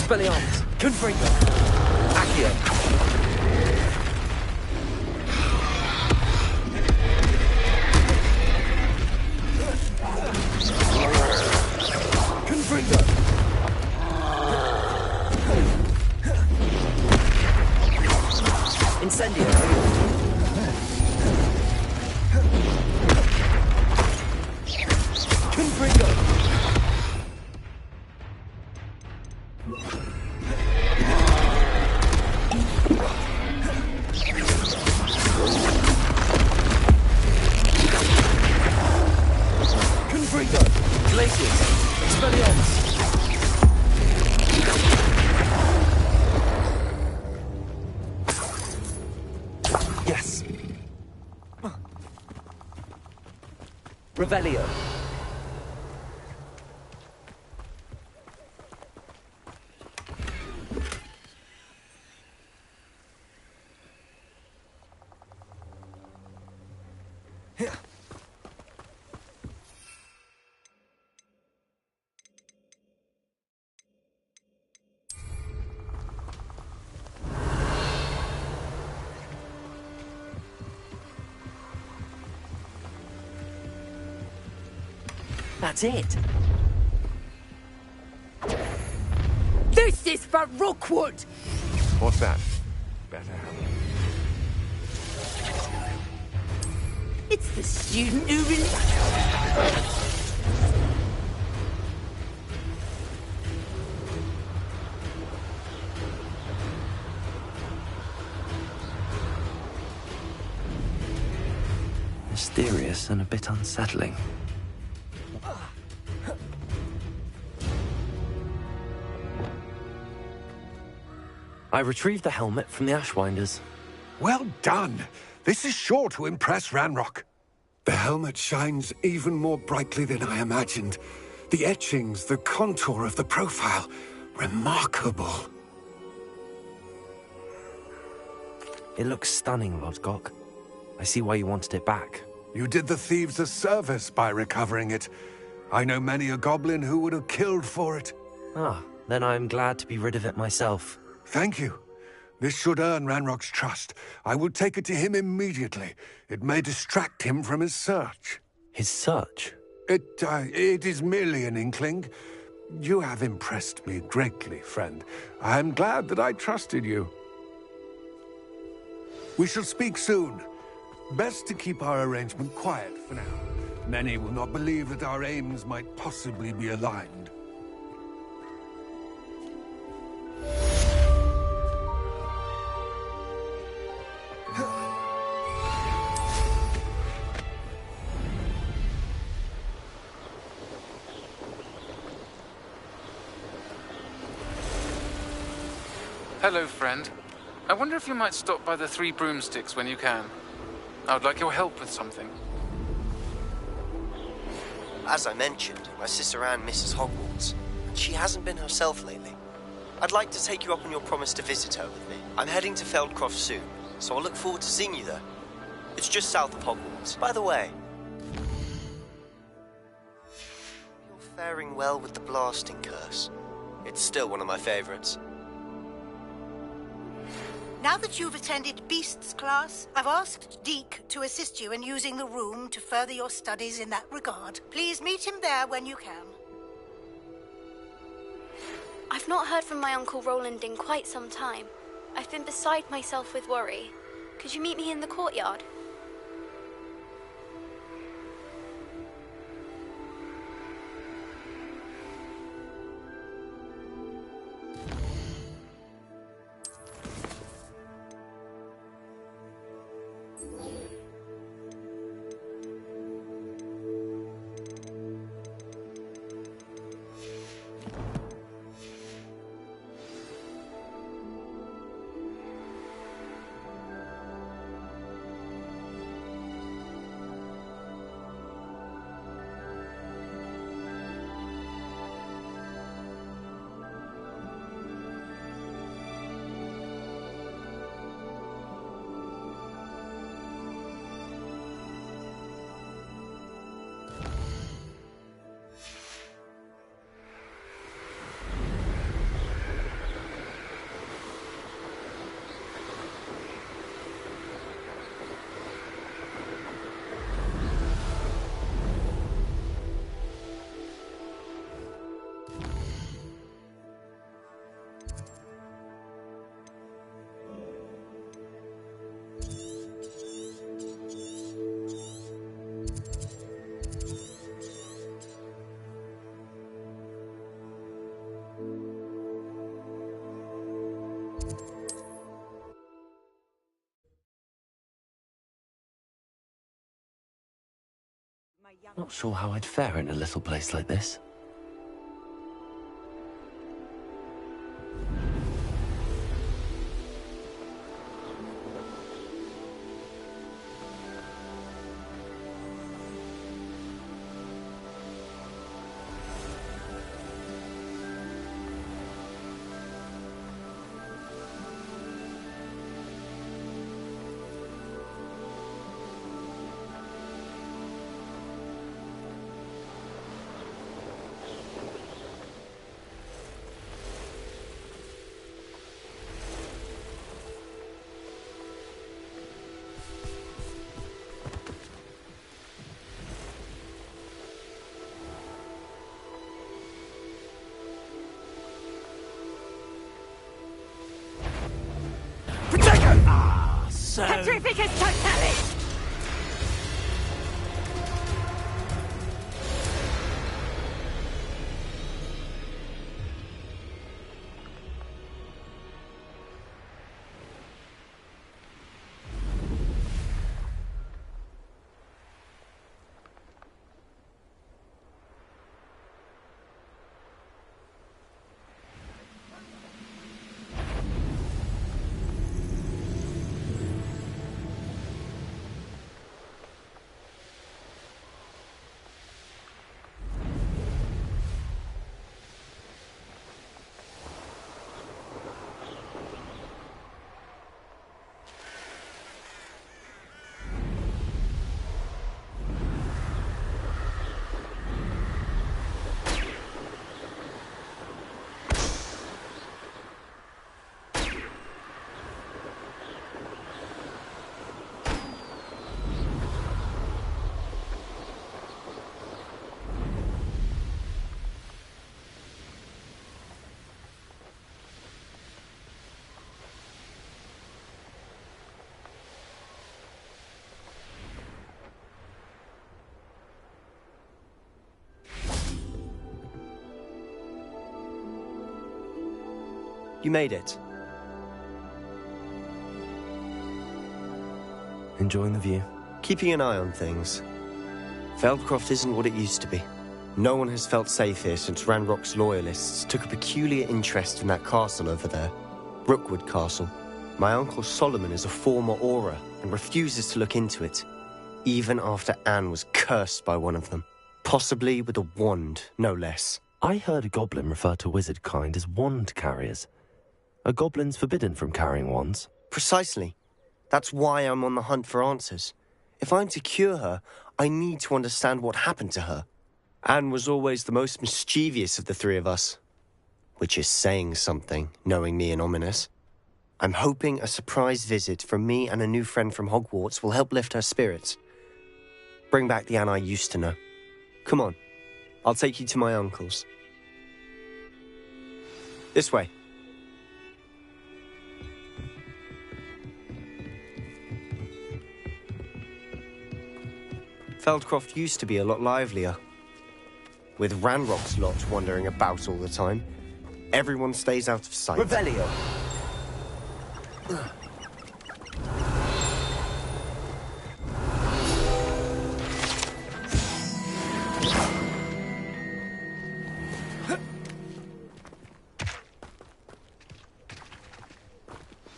Expelliarmus! Confringo! Accio! Confringo! Incendio! Confringo! Confringo! Glacius! Expelliarmus! Yes! Revelio! That's it. This is for Rookwood! What's that? Better have it. It's the student who Mysterious and a bit unsettling. I retrieved the helmet from the Ashwinders. Well done! This is sure to impress Ranrock. The helmet shines even more brightly than I imagined. The etchings, the contour of the profile. Remarkable. It looks stunning, Lodgok. I see why you wanted it back. You did the thieves a service by recovering it. I know many a goblin who would have killed for it. Ah, then I'm glad to be rid of it myself. Thank you. This should earn Ranrock's trust. I will take it to him immediately. It may distract him from his search. His search? It is merely an inkling. You have impressed me greatly, friend. I am glad that I trusted you. We shall speak soon. Best to keep our arrangement quiet for now. Many will not believe that our aims might possibly be aligned. Hello, friend. I wonder if you might stop by the Three Broomsticks when you can. I would like your help with something. As I mentioned, my sister Anne misses Hogwarts, and she hasn't been herself lately. I'd like to take you up on your promise to visit her with me. I'm heading to Feldcroft soon, so I'll look forward to seeing you there. It's just south of Hogwarts. By the way, you're faring well with the blasting curse. It's still one of my favorites. Now that you've attended Beasts class, I've asked Deke to assist you in using the room to further your studies in that regard. Please meet him there when you can. I've not heard from my Uncle Roland in quite some time. I've been beside myself with worry. Could you meet me in the courtyard? Not sure how I'd fare in a little place like this. Petrificus Totalis! You made it. Enjoying the view? Keeping an eye on things. Feldcroft isn't what it used to be. No one has felt safe here since Ranrock's loyalists took a peculiar interest in that castle over there. Rookwood Castle. My uncle Solomon is a former Auror and refuses to look into it, even after Anne was cursed by one of them. Possibly with a wand, no less. I heard a goblin refer to wizard kind as wand carriers. Are goblins forbidden from carrying wands? Precisely. That's why I'm on the hunt for answers. If I'm to cure her, I need to understand what happened to her. Anne was always the most mischievous of the three of us. Which is saying something, knowing me and Ominis. I'm hoping a surprise visit from me and a new friend from Hogwarts will help lift her spirits. Bring back the Anne I used to know. Come on, I'll take you to my uncle's. This way. Feldcroft used to be a lot livelier. With Ranrock's lot wandering about all the time, everyone stays out of sight. Revelio!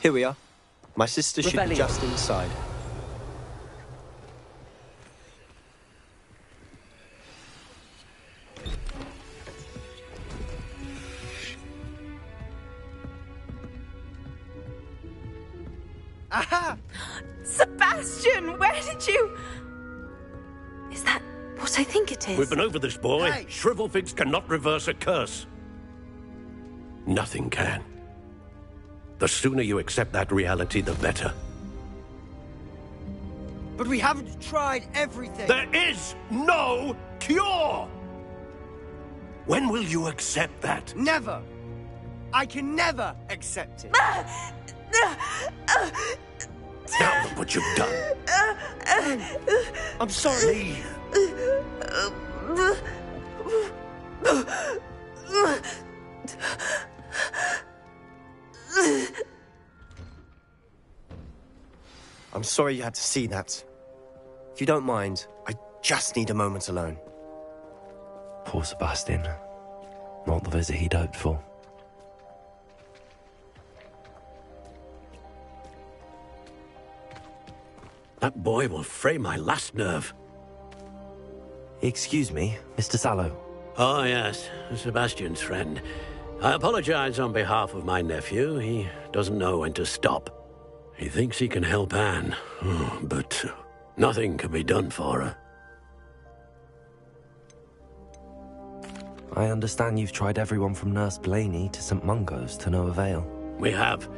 Here we are. My sister should be Revelio. just inside. Aha! Sebastian, where did you... Is that what I think it is? We've been over this, boy. Hey. Shrivelfigs cannot reverse a curse. Nothing can. The sooner you accept that reality, the better. But we haven't tried everything. There is no cure! When will you accept that? Never. I can never accept it. Now look what you've done. I'm sorry. I'm sorry you had to see that. If you don't mind, I just need a moment alone. Poor Sebastian. Not the visit he'd hoped for. That boy will fray my last nerve. Excuse me, Mr. Sallow. Oh, yes, Sebastian's friend. I apologize on behalf of my nephew. He doesn't know when to stop. He thinks he can help Anne, but nothing can be done for her. I understand you've tried everyone from Nurse Blaney to St. Mungo's to no avail. We have.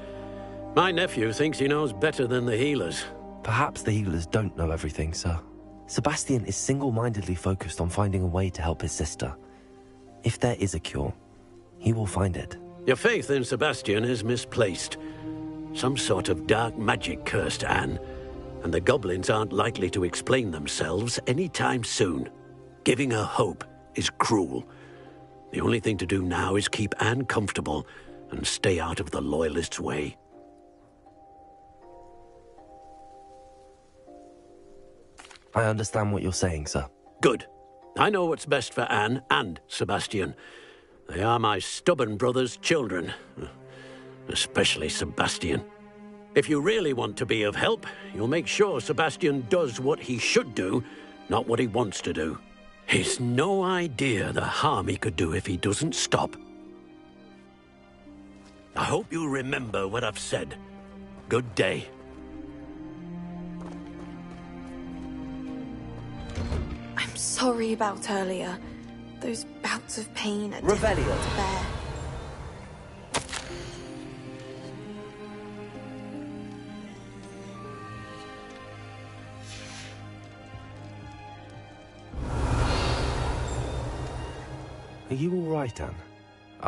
My nephew thinks he knows better than the healers. Perhaps the healers don't know everything, sir. Sebastian is single-mindedly focused on finding a way to help his sister. If there is a cure, he will find it. Your faith in Sebastian is misplaced. Some sort of dark magic cursed Anne, and the goblins aren't likely to explain themselves anytime soon. Giving her hope is cruel. The only thing to do now is keep Anne comfortable and stay out of the Loyalists' way. I understand what you're saying, sir. Good. I know what's best for Anne and Sebastian. They are my stubborn brother's children. Especially Sebastian. If you really want to be of help, you'll make sure Sebastian does what he should do, not what he wants to do. He's no idea the harm he could do if he doesn't stop. I hope you'll remember what I've said. Good day. I'm sorry about earlier. Those bouts of pain are Revelio. difficult to bear. Are you all right, Anne?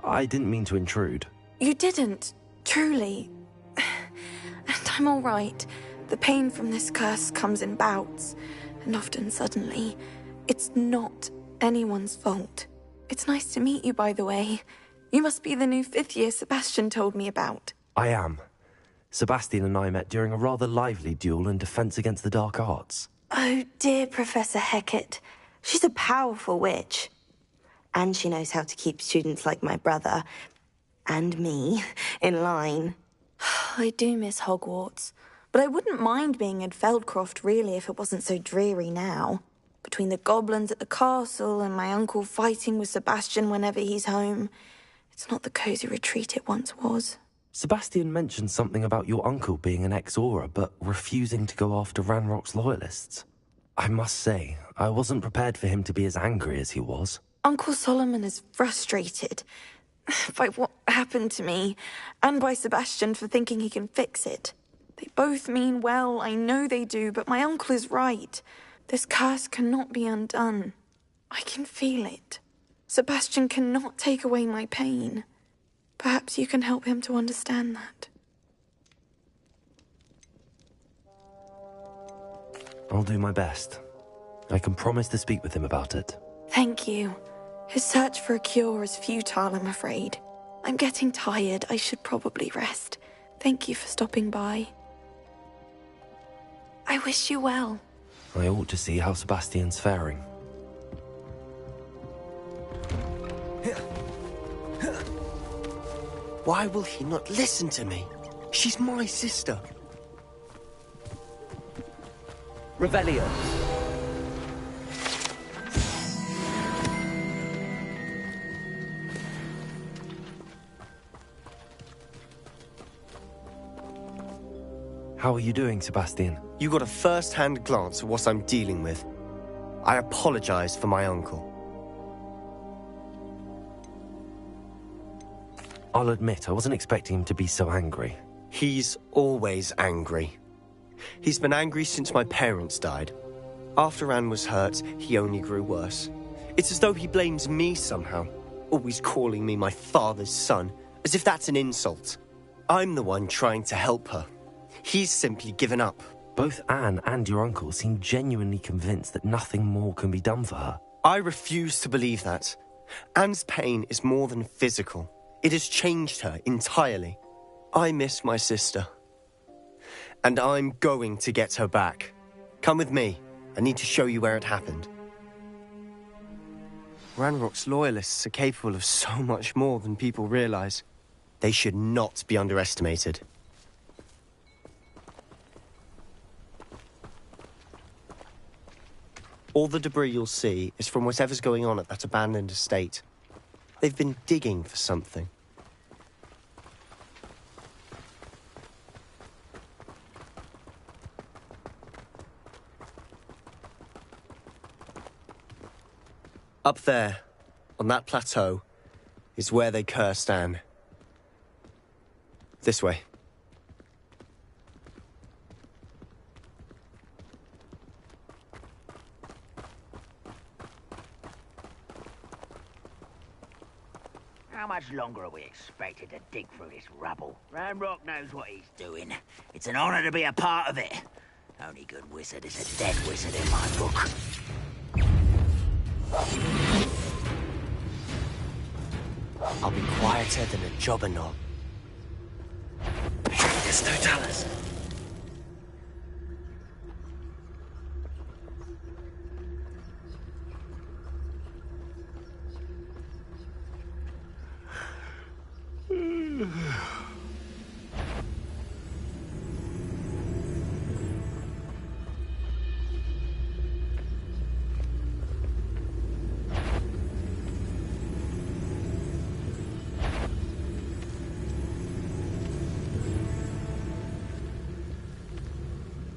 I didn't mean to intrude. You didn't, truly. And I'm all right. The pain from this curse comes in bouts, and often suddenly. It's not anyone's fault. It's nice to meet you, by the way. You must be the new 5th year Sebastian told me about. I am. Sebastian and I met during a rather lively duel in Defense Against the Dark Arts. Oh, dear Professor Hecat. She's a powerful witch. And she knows how to keep students like my brother, and me, in line. I do miss Hogwarts, but I wouldn't mind being in Feldcroft, really, if it wasn't so dreary now. Between the goblins at the castle and my uncle fighting with Sebastian whenever he's home, it's not the cosy retreat it once was. Sebastian mentioned something about your uncle being an ex-Auror, but refusing to go after Ranrock's loyalists. I must say, I wasn't prepared for him to be as angry as he was. Uncle Solomon is frustrated by what happened to me, and by Sebastian for thinking he can fix it. They both mean well, I know they do, but my uncle is right. This curse cannot be undone. I can feel it. Sebastian cannot take away my pain. Perhaps you can help him to understand that. I'll do my best. I can promise to speak with him about it. Thank you. His search for a cure is futile, I'm afraid. I'm getting tired. I should probably rest. Thank you for stopping by. I wish you well. I ought to see how Sebastian's faring. Why will he not listen to me? She's my sister. Revelio. How are you doing, Sebastian? You got a first-hand glance at what I'm dealing with. I apologize for my uncle. I'll admit, I wasn't expecting him to be so angry. He's always angry. He's been angry since my parents died. After Anne was hurt, he only grew worse. It's as though he blames me somehow, always calling me my father's son, as if that's an insult. I'm the one trying to help her. He's simply given up. Both Anne and your uncle seem genuinely convinced that nothing more can be done for her. I refuse to believe that. Anne's pain is more than physical. It has changed her entirely. I miss my sister. And I'm going to get her back. Come with me. I need to show you where it happened. Ranrock's loyalists are capable of so much more than people realize. They should not be underestimated. All the debris you'll see is from whatever's going on at that abandoned estate. They've been digging for something. Up there, on that plateau, is where they cursed Anne. This way. How much longer are we expected to dig through this rubble? Ranrock knows what he's doing. It's an honor to be a part of it. Only good wizard is a dead wizard in my book. I'll be quieter than a jobberknoll. There's Totalis.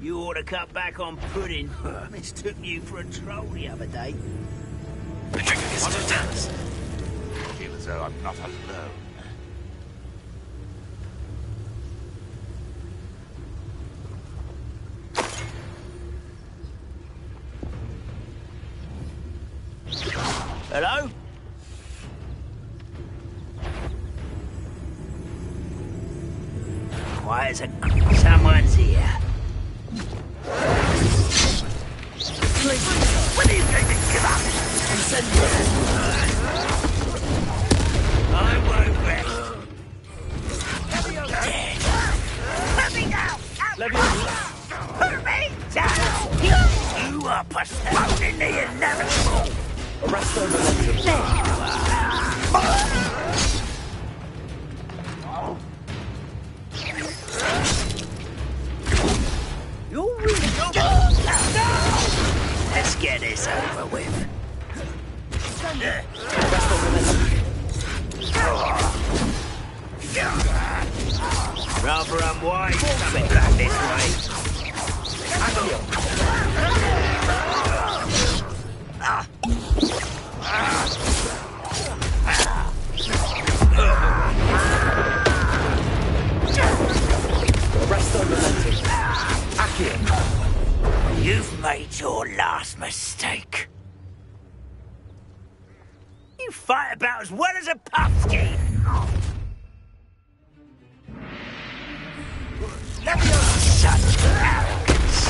You ought to cut back on pudding. Mistook you for a troll the other day. I drink against Totalis. I feel as though I'm not alone. Hello? Quiet as a... Someone's here. When are you going to give up? I won't rest. Dead. Put me down! Put me down! You are postponing the inevitable! Arrest over You're really Let's get this over with. Rather unwise coming back this way. You've made your last mistake. You fight about as well as a pumpkin. Such arrogance.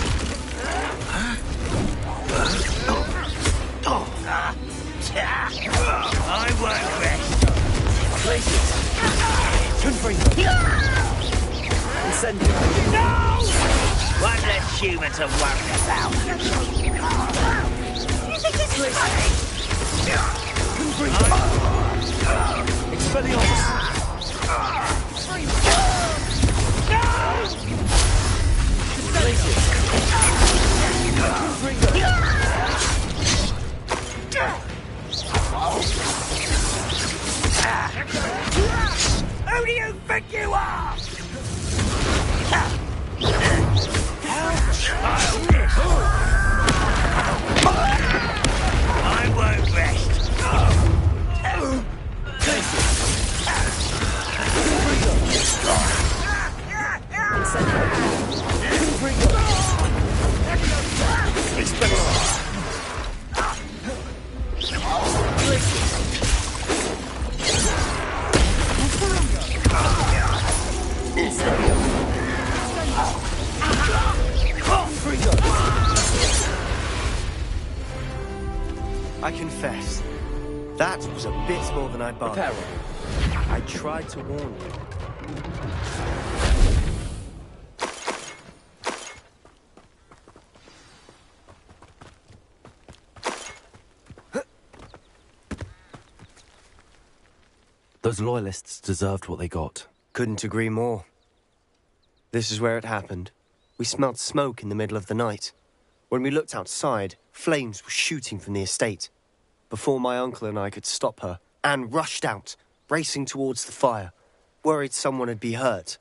I won't rest. No! One less human to worry about. You think this is funny? Who do you think you are? I won't rest. I confess, that was a bit more than I bargained. I tried to warn you. Those loyalists deserved what they got. Couldn't agree more. This is where it happened. We smelled smoke in the middle of the night. When we looked outside, flames were shooting from the estate. Before my uncle and I could stop her, Anne rushed out, racing towards the fire, worried someone had been hurt.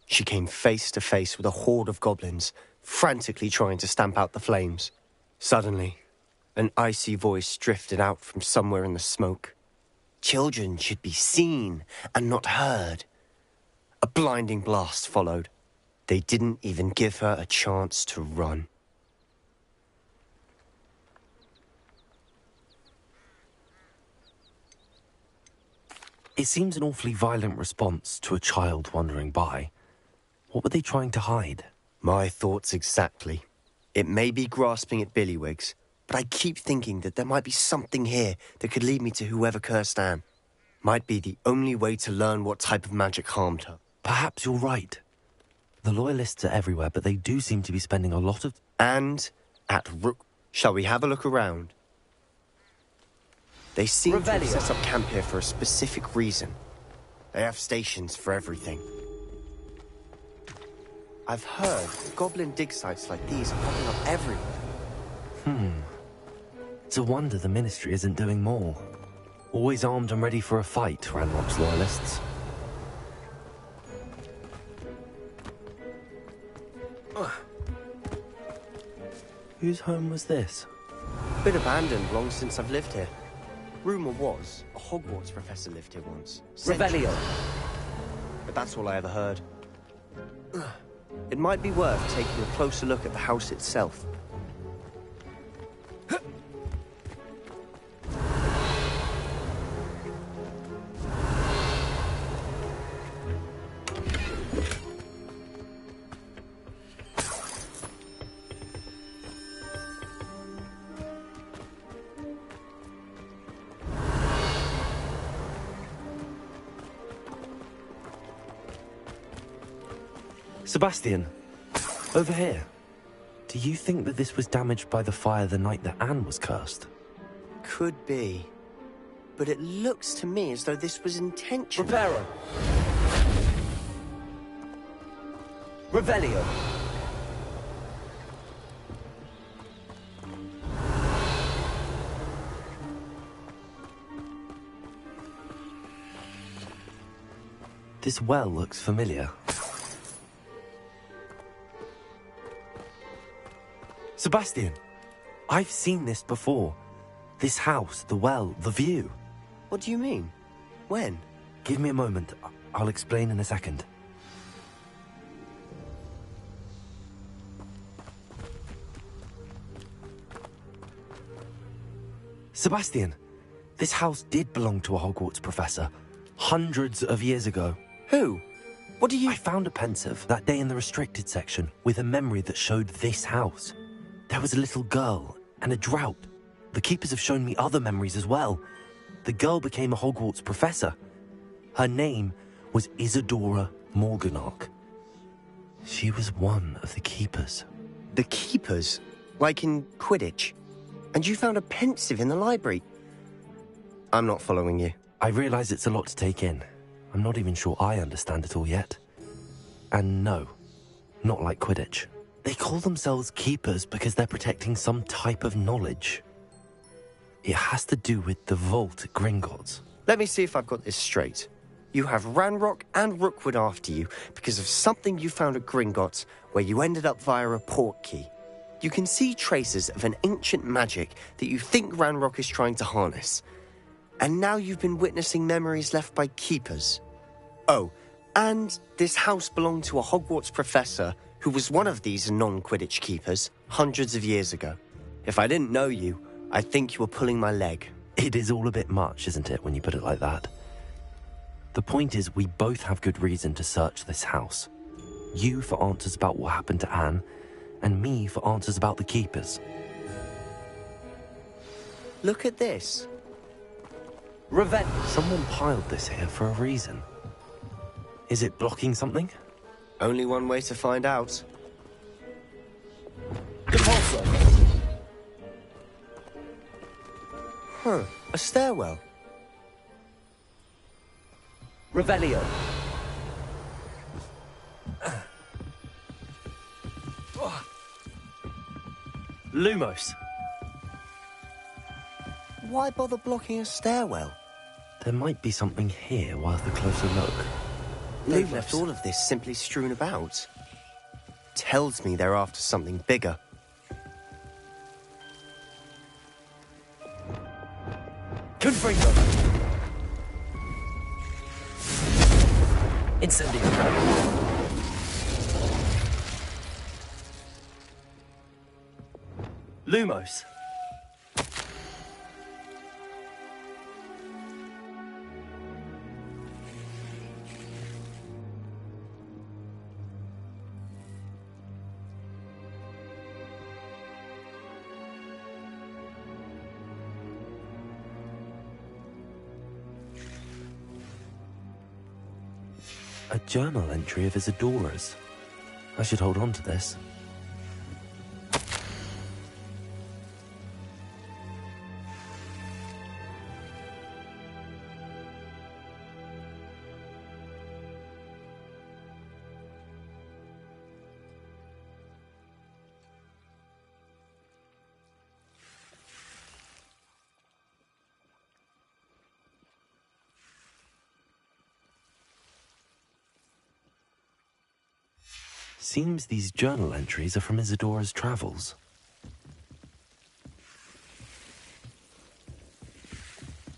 She came face to face with a horde of goblins, frantically trying to stamp out the flames. Suddenly, an icy voice drifted out from somewhere in the smoke. Children should be seen and not heard. A blinding blast followed. They didn't even give her a chance to run. It seems an awfully violent response to a child wandering by. What were they trying to hide? My thoughts exactly. It may be grasping at Billywigs, but I keep thinking that there might be something here that could lead me to whoever cursed Anne. Might be the only way to learn what type of magic harmed her. Perhaps you're right. The Loyalists are everywhere, but they do seem to be spending a lot of... And at Rook... Shall we have a look around? They seem to have set up camp here for a specific reason. They have stations for everything. I've heard goblin dig sites like these are popping up everywhere. It's a wonder the Ministry isn't doing more. Always armed and ready for a fight, Ranrock's Loyalists. Whose home was this? Been abandoned long since I've lived here. Rumour was, a Hogwarts professor lived here once. Revelio. But that's all I ever heard. It might be worth taking a closer look at the house itself. Sebastian, over here. Do you think that this was damaged by the fire the night that Anne was cursed? Could be. But it looks to me as though this was intentional. Reparo. Revelio. This well looks familiar. Sebastian, I've seen this before. This house, the well, the view. What do you mean? When? Give me a moment. I'll explain in a second. Sebastian, this house did belong to a Hogwarts professor. Hundreds of years ago. Who? What do you... I found a pensive that day in the restricted section with a memory that showed this house. There was a little girl and a drought. The keepers have shown me other memories as well. The girl became a Hogwarts professor. Her name was Isadora Morganach. She was one of the keepers. The keepers? Like in Quidditch? And you found a pensive in the library? I'm not following you. I realize it's a lot to take in. I'm not even sure I understand it all yet. And no, not like Quidditch. They call themselves keepers because they're protecting some type of knowledge. It has to do with the vault at Gringotts. Let me see if I've got this straight. You have Ranrock and Rookwood after you because of something you found at Gringotts where you ended up via a port key. You can see traces of an ancient magic that you think Ranrock is trying to harness. And now you've been witnessing memories left by keepers. Oh, and this house belonged to a Hogwarts professor who was one of these non-Quidditch keepers hundreds of years ago. If I didn't know you, I'd think you were pulling my leg. It is all a bit much, isn't it, when you put it like that? The point is, we both have good reason to search this house. You for answers about what happened to Anne, and me for answers about the keepers. Look at this. Revenge. Someone piled this here for a reason. Is it blocking something? Only one way to find out. Compulso. Huh, a stairwell. Revelio. Lumos. Why bother blocking a stairwell? There might be something here worth a closer look. They've left all of this simply strewn about. Tells me they're after something bigger. Confringo. Incendio. Lumos. A journal entry of Isidora's. I should hold on to this. Seems these journal entries are from Isidora's travels.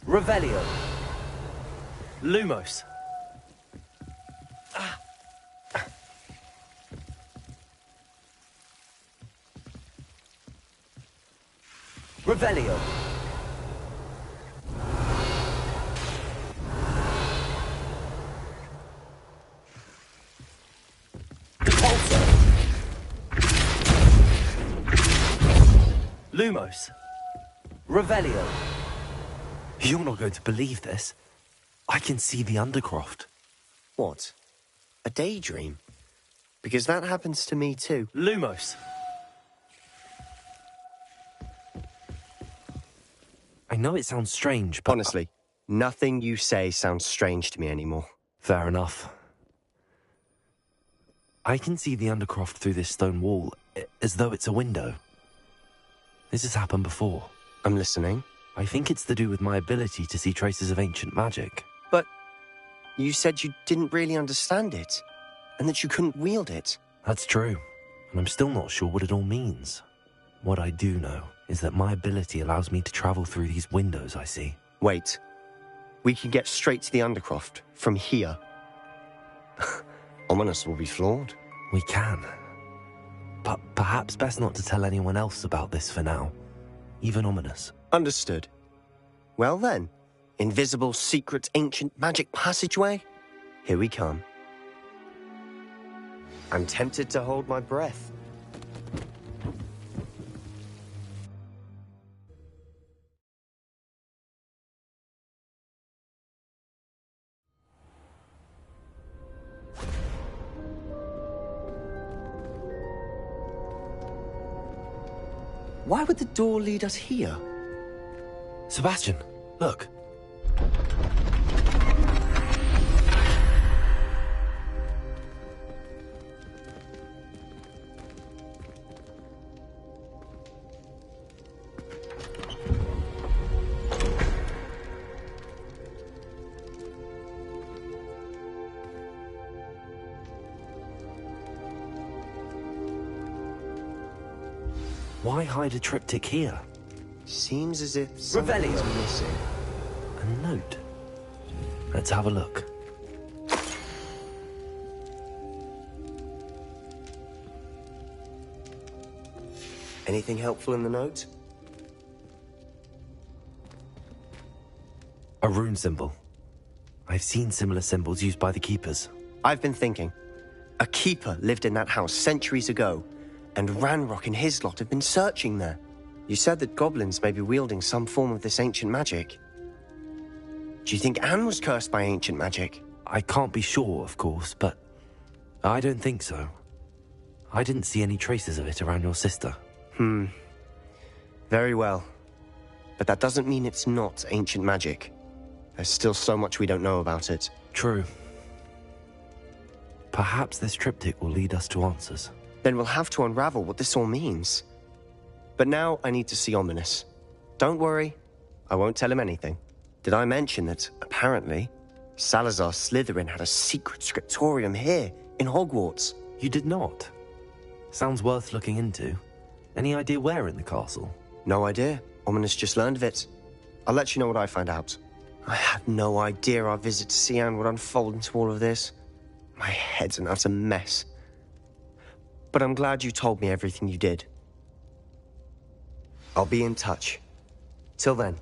Revelio. Lumos. Revelio. Lumos. Revelio. You're not going to believe this. I can see the Undercroft. What? A daydream? Because that happens to me too. Lumos. I know it sounds strange, but... Honestly, nothing you say sounds strange to me anymore. Fair enough. I can see the Undercroft through this stone wall, as though it's a window. This has happened before. I'm listening. I think it's to do with my ability to see traces of ancient magic. But you said you didn't really understand it, and that you couldn't wield it. That's true, and I'm still not sure what it all means. What I do know is that my ability allows me to travel through these windows I see. Wait. We can get straight to the Undercroft from here. Ominis will be floored. We can. But perhaps best not to tell anyone else about this for now. Even Ominis. Understood. Well then, invisible, secret, ancient magic passageway? Here we come. I'm tempted to hold my breath. Why would the door lead us here? Sebastian, look. Why hide a triptych here? Seems as if something's missing. A note. Let's have a look. Anything helpful in the note? A rune symbol. I've seen similar symbols used by the Keepers. I've been thinking. A Keeper lived in that house centuries ago, and Ranrock and his lot have been searching there. You said that goblins may be wielding some form of this ancient magic. Do you think Anne was cursed by ancient magic? I can't be sure, of course, but I don't think so. I didn't see any traces of it around your sister. Very well. But that doesn't mean it's not ancient magic. There's still so much we don't know about it. True. Perhaps this triptych will lead us to answers. Then we'll have to unravel what this all means. But now I need to see Ominis. Don't worry, I won't tell him anything. Did I mention that, apparently, Salazar Slytherin had a secret scriptorium here, in Hogwarts? You did not? Sounds worth looking into. Any idea where in the castle? No idea. Ominis just learned of it. I'll let you know what I find out. I had no idea our visit to Cian would unfold into all of this. My head's an utter mess. But I'm glad you told me everything you did. I'll be in touch. Till then.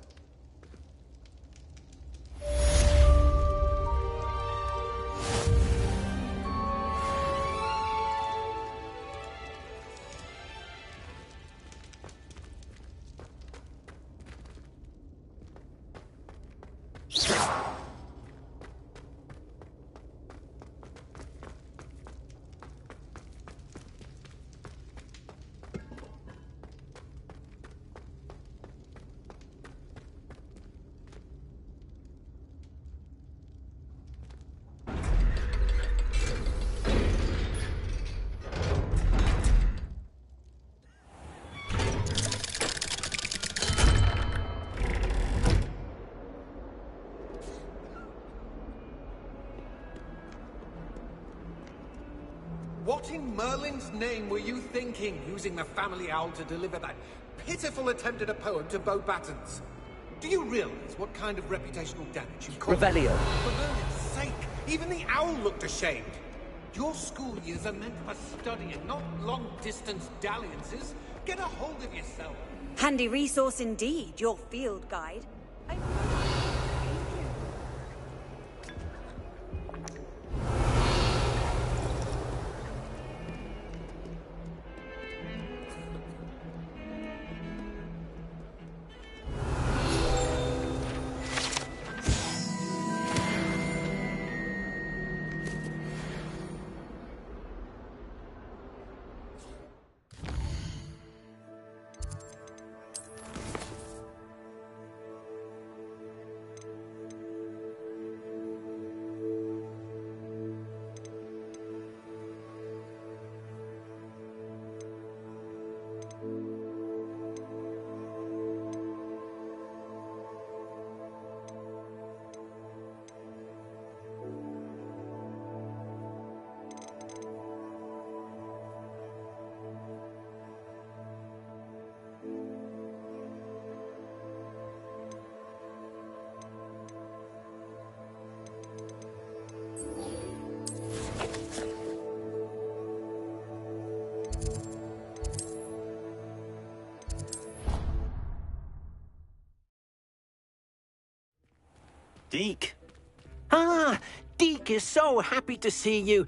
What in Merlin's name were you thinking, using the family owl to deliver that pitiful attempt at a poem to Beau Battens? Do you realize what kind of reputational damage you caused? Revelio. For Merlin's sake, even the owl looked ashamed. Your school years are meant for studying, not long-distance dalliances. Get a hold of yourself. Handy resource indeed, your field guide. Deek! Ah, Deek is so happy to see you.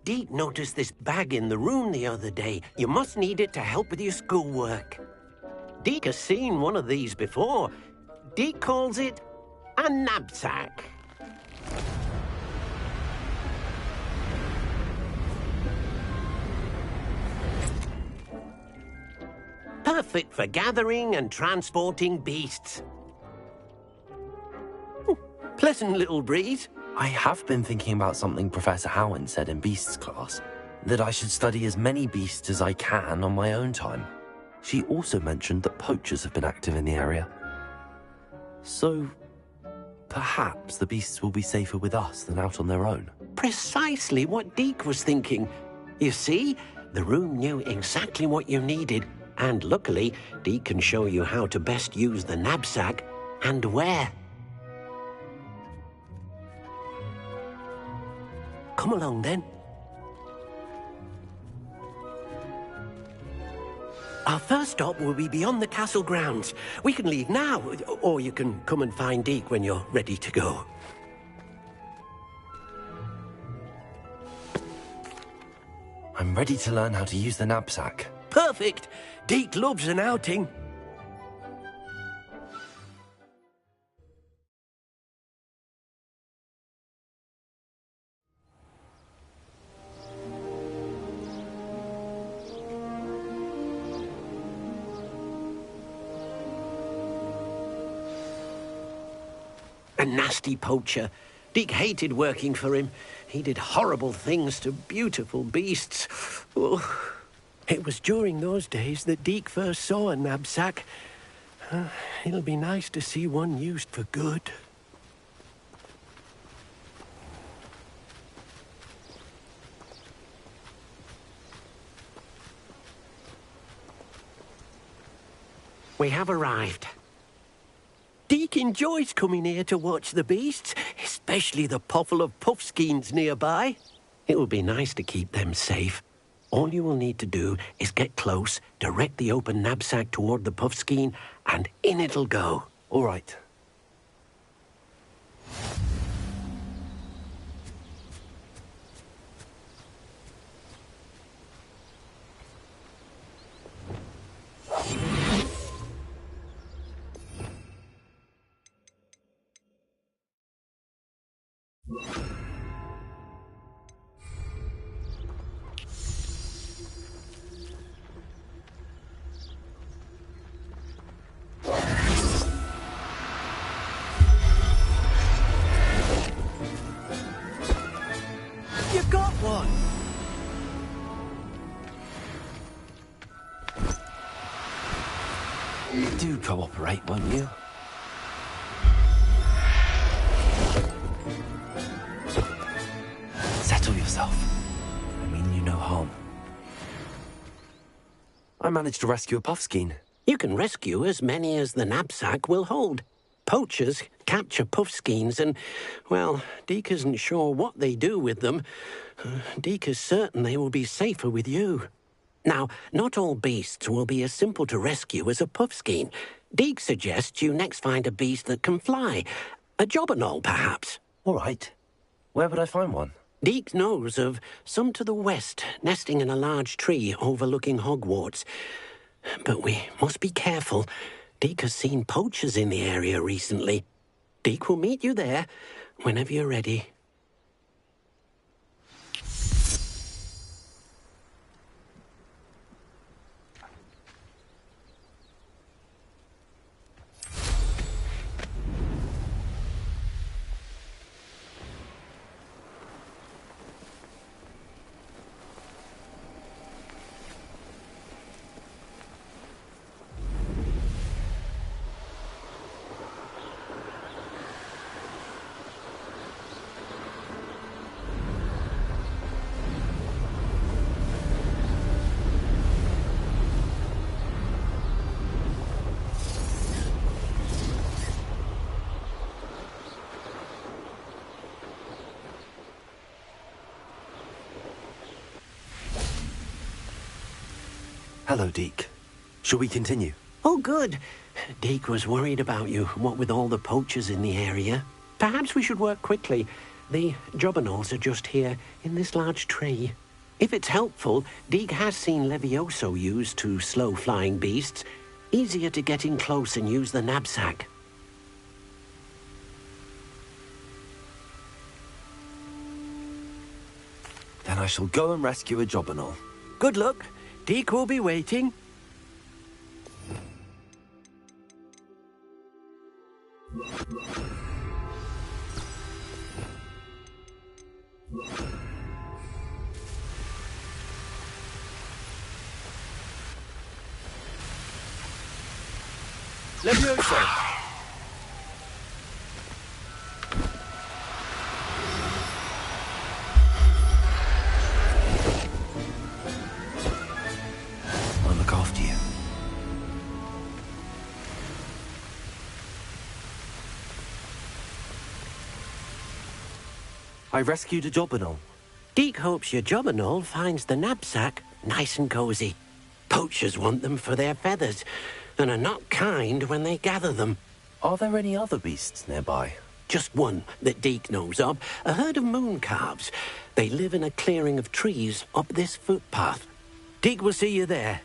Deek noticed this bag in the room the other day. You must need it to help with your schoolwork. Deek has seen one of these before. Deek calls it a knapsack. Perfect for gathering and transporting beasts. Pleasant little breeze. I have been thinking about something Professor Howin said in Beasts class, that I should study as many beasts as I can on my own time. She also mentioned that poachers have been active in the area. So, perhaps the beasts will be safer with us than out on their own. Precisely what Deek was thinking. You see, the room knew exactly what you needed, and luckily, Deek can show you how to best use the knapsack and where. Come along, then. Our first stop will be beyond the castle grounds. We can leave now, or you can come and find Deek when you're ready to go. I'm ready to learn how to use the knapsack. Perfect! Deek loves an outing. A nasty poacher. Deek hated working for him. He did horrible things to beautiful beasts. Oh. It was during those days that Deek first saw a knapsack. It'll be nice to see one used for good. We have arrived. Deek enjoys coming here to watch the beasts, especially the poffle of puffskeins nearby. It will be nice to keep them safe. All you will need to do is get close, direct the open knapsack toward the puffskein, and in it'll go. All right. You got one! Do cooperate, won't you? Settle yourself. I mean you no harm. I managed to rescue a puffskein. You can rescue as many as the knapsack will hold. Poachers capture puffskeins and, well, Deek isn't sure what they do with them. Deek is certain they will be safer with you. Now, not all beasts will be as simple to rescue as a puffskein. Deek suggests you next find a beast that can fly. A jobberknoll, perhaps. All right. Where would I find one? Deek knows of some to the west, nesting in a large tree overlooking Hogwarts. But we must be careful. Deek has seen poachers in the area recently. Deek will meet you there whenever you're ready. Hello, Deek. Shall we continue? Oh, good. Deek was worried about you, what with all the poachers in the area. Perhaps we should work quickly. The jobberknolls are just here, in this large tree. If it's helpful, Deek has seen Levioso used to slow flying beasts. Easier to get in close and use the knapsack. Then I shall go and rescue a jobberknoll. Good luck. Deek will be waiting. Levioso! I'll look after you. I rescued a jobberknoll. Deek hopes your jobberknoll finds the knapsack nice and cozy. Poachers want them for their feathers, and are not kind when they gather them. Are there any other beasts nearby? Just one that Deek knows of, a herd of mooncalves. They live in a clearing of trees up this footpath. Deek will see you there.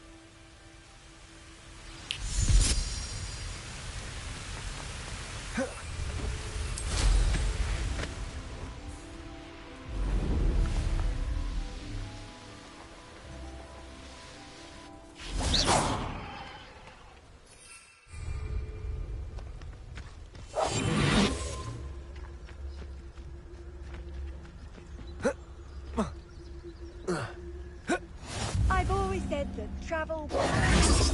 travel.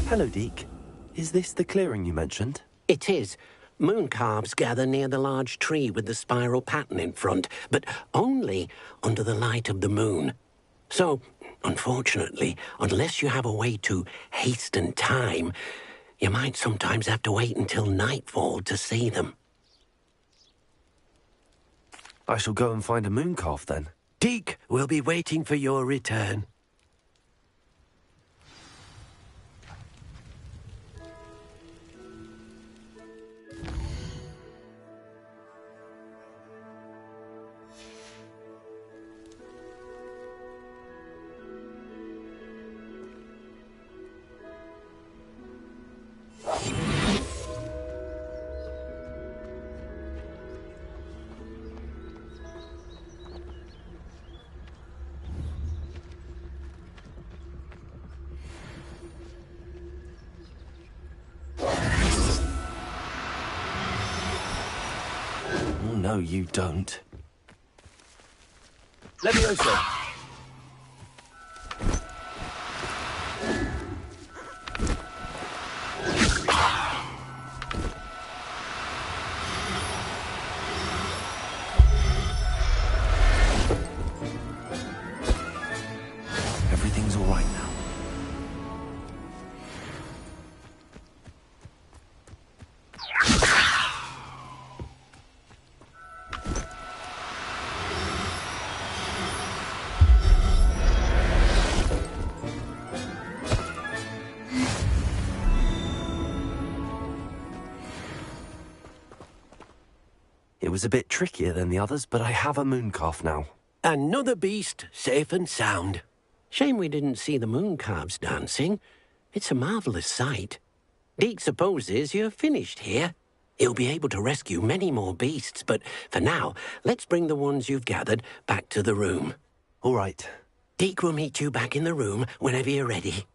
Hello, Deke. Is this the clearing you mentioned? It is. Moon calves gather near the large tree with the spiral pattern in front, but only under the light of the moon. So, unfortunately, unless you have a way to hasten time, you might sometimes have to wait until nightfall to see them. I shall go and find a moon calf then. Deke will be waiting for your return. Oh, no, you don't. Levioso! Everything's all right now. It was a bit trickier than the others, but I have a moon calf now. Another beast, safe and sound. Shame we didn't see the moon calves dancing. It's a marvellous sight. Deke supposes you're finished here. He'll be able to rescue many more beasts, but for now, let's bring the ones you've gathered back to the room. All right. Deke will meet you back in the room whenever you're ready.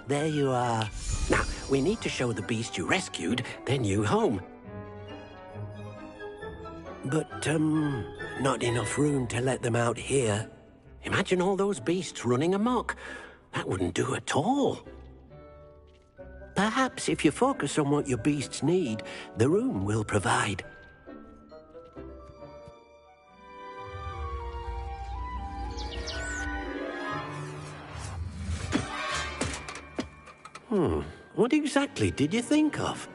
There you are. Now, we need to show the beast you rescued their new home. But, not enough room to let them out here. Imagine all those beasts running amok. That wouldn't do at all. Perhaps if you focus on what your beasts need, the room will provide. What exactly did you think of?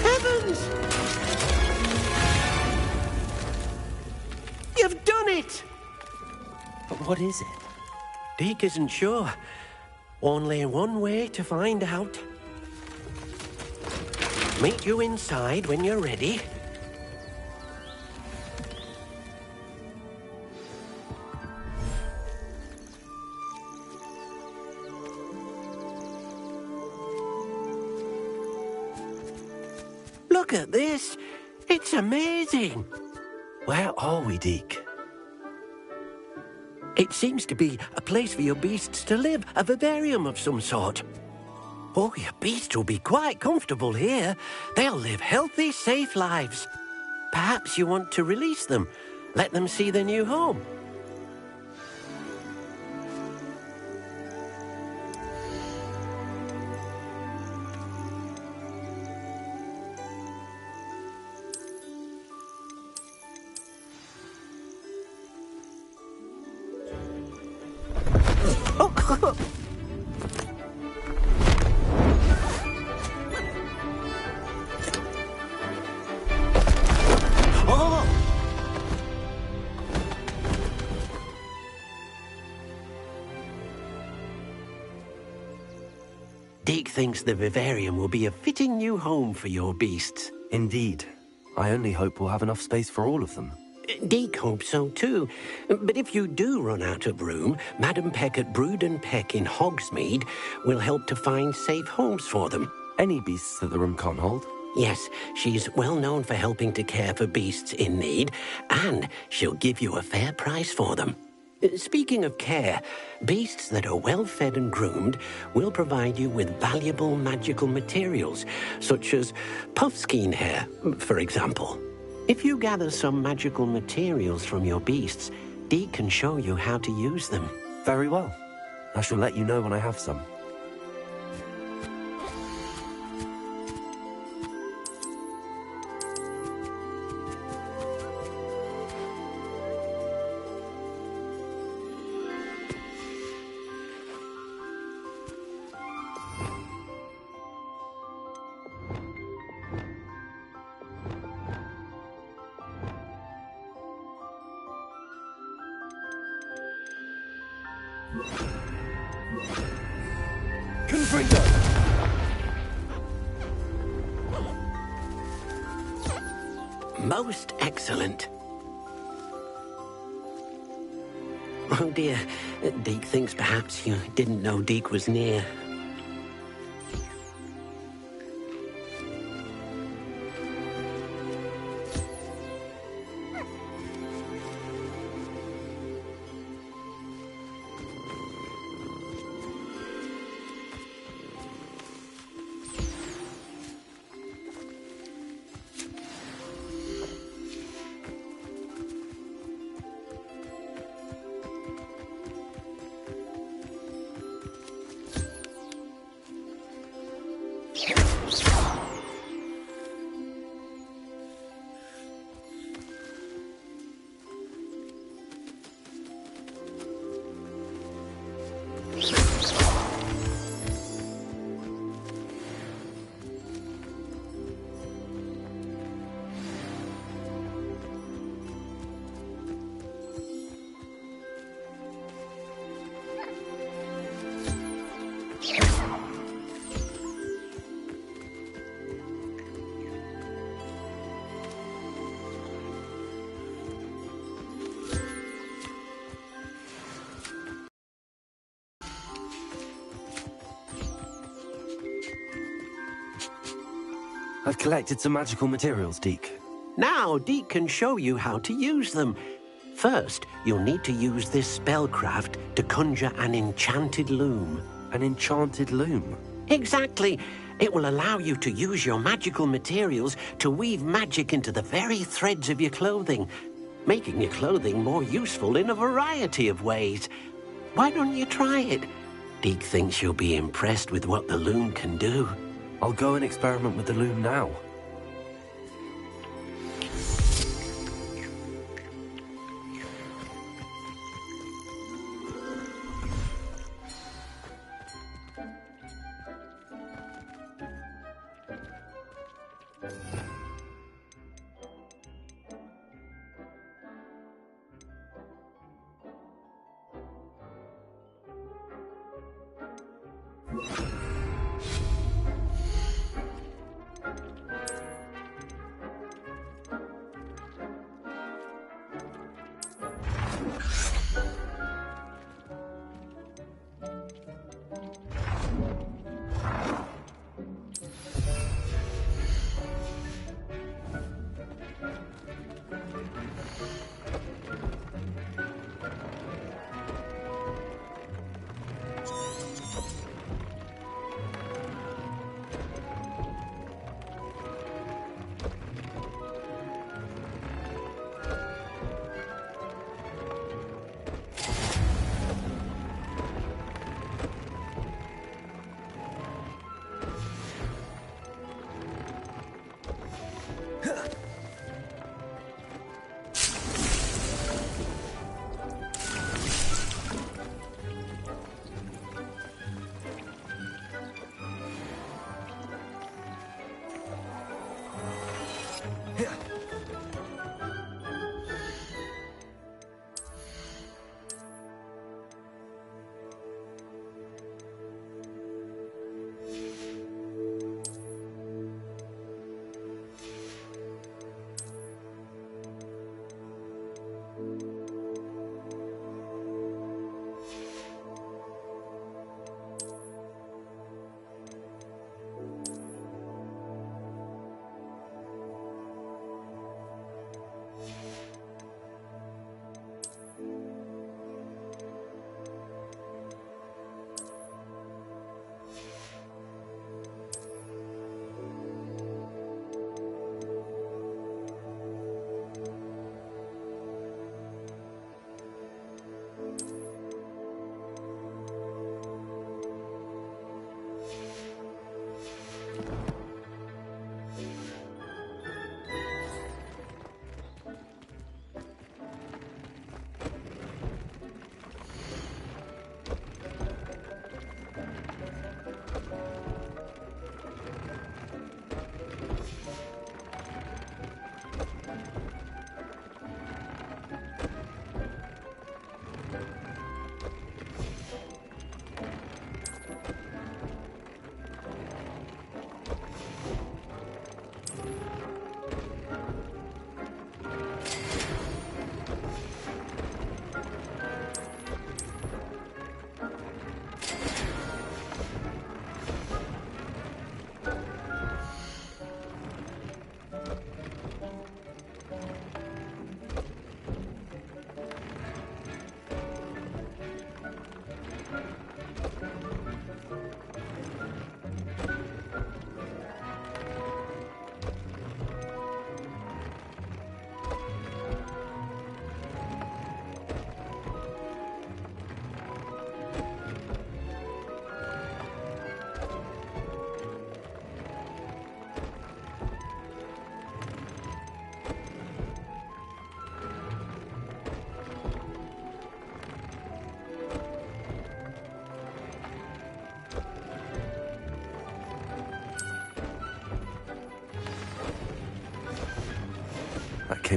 Heavens! You've done it! But what is it? Deke isn't sure. Only one way to find out. Meet you inside when you're ready. Look at this. It's amazing. Where are we, Deke? It seems to be a place for your beasts to live, a vivarium of some sort. Oh, your beasts will be quite comfortable here. They'll live healthy, safe lives. Perhaps you want to release them, let them see their new home. Deke thinks the vivarium will be a fitting new home for your beasts. Indeed. I only hope we'll have enough space for all of them. Deke hopes so too. But if you do run out of room, Madam Peck at Brood and Peck in Hogsmeade will help to find safe homes for them. Any beasts that the room can't hold? Yes, she's well known for helping to care for beasts in need, and she'll give you a fair price for them. Speaking of care, beasts that are well fed and groomed will provide you with valuable magical materials, such as puffskein hair, for example. If you gather some magical materials from your beasts, Deke can show you how to use them. Very well. I shall let you know when I have some. Most excellent. Oh dear, Deke thinks perhaps you didn't know Deke was near. I've collected some magical materials, Deke. Now Deke can show you how to use them. First, you'll need to use this spellcraft to conjure an enchanted loom. An enchanted loom? Exactly. It will allow you to use your magical materials to weave magic into the very threads of your clothing, making your clothing more useful in a variety of ways. Why don't you try it? Deke thinks you'll be impressed with what the loom can do. I'll go and experiment with the loom now.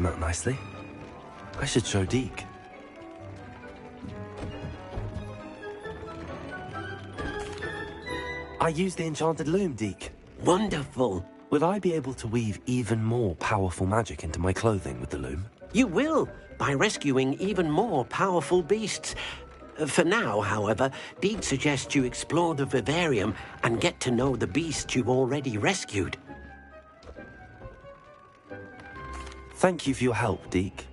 came out nicely. I should show Deke. I used the enchanted loom, Deke. Wonderful. Will I be able to weave even more powerful magic into my clothing with the loom? You will, by rescuing even more powerful beasts. For now, however, Deke suggests you explore the vivarium and get to know the beasts you've already rescued. Thank you for your help, Deke.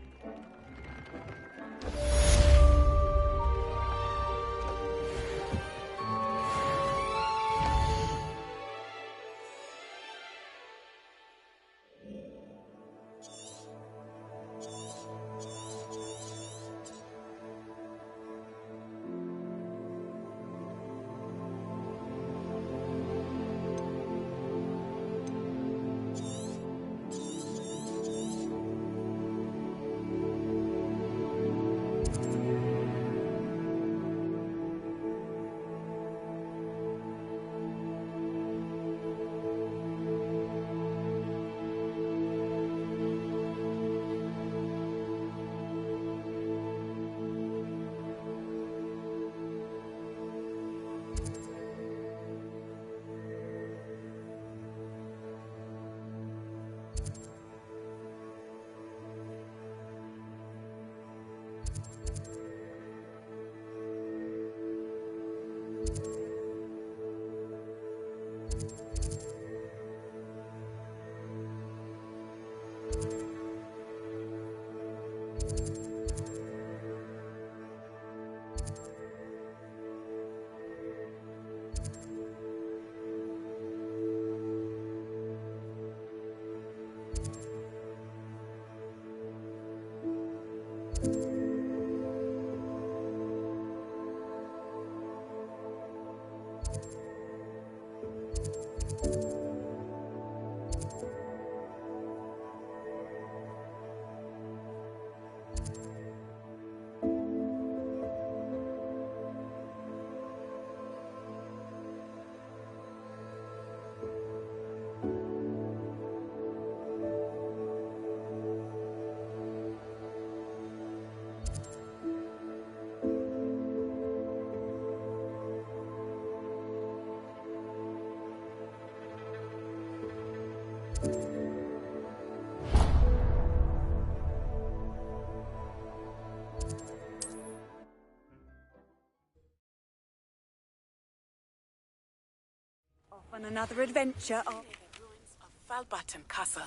On another adventure of the ruins of Falbaton Castle.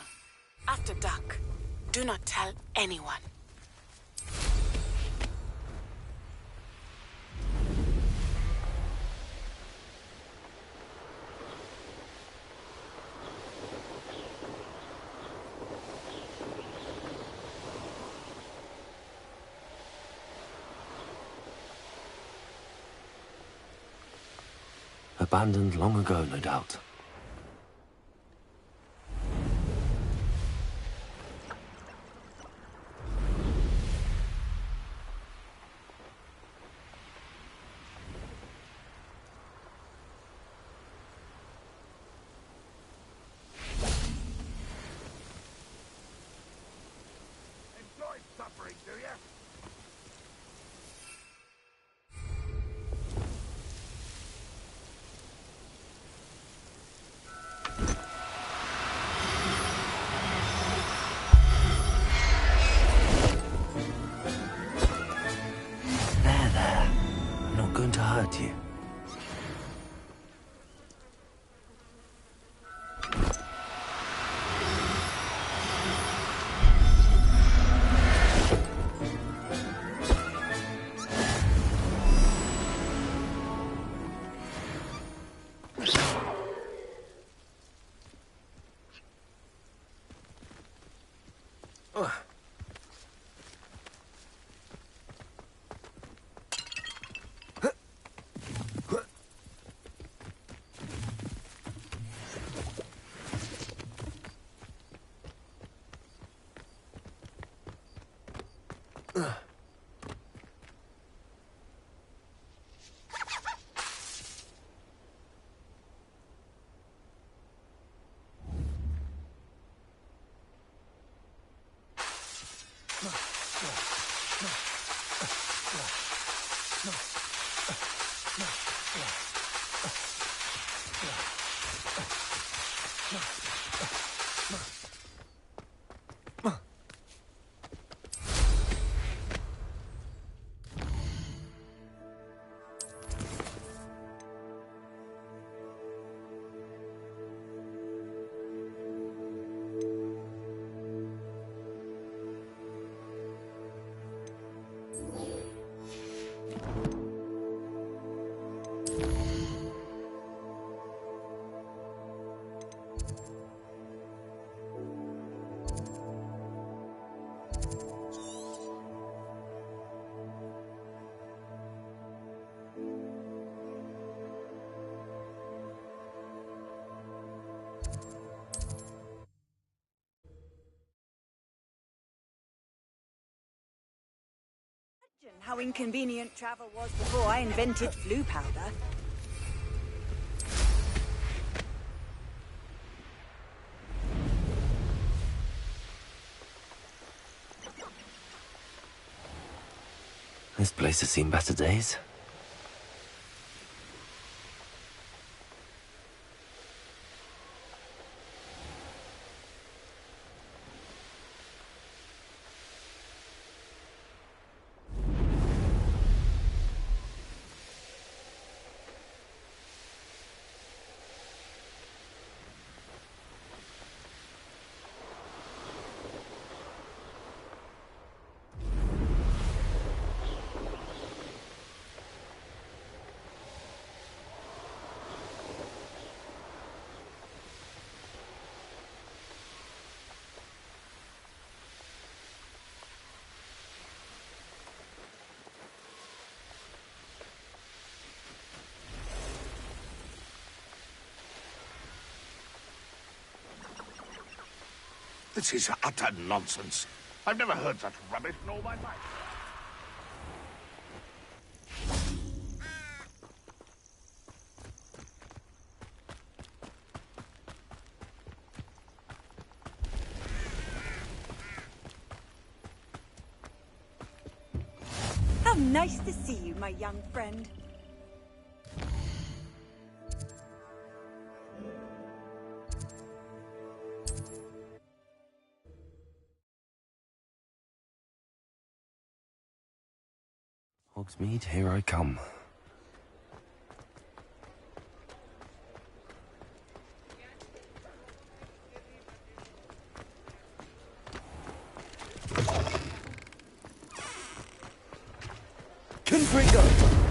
After dark, do not tell anyone. Abandoned long ago, no doubt. Enjoy suffering, do you? There. I'm not going to hurt you. How inconvenient travel was before I invented flu powder. This place has seen better days. This is utter nonsense. I've never heard such rubbish in all my life. How nice to see you, my young friend. Hogsmeade, here I come. Confringo!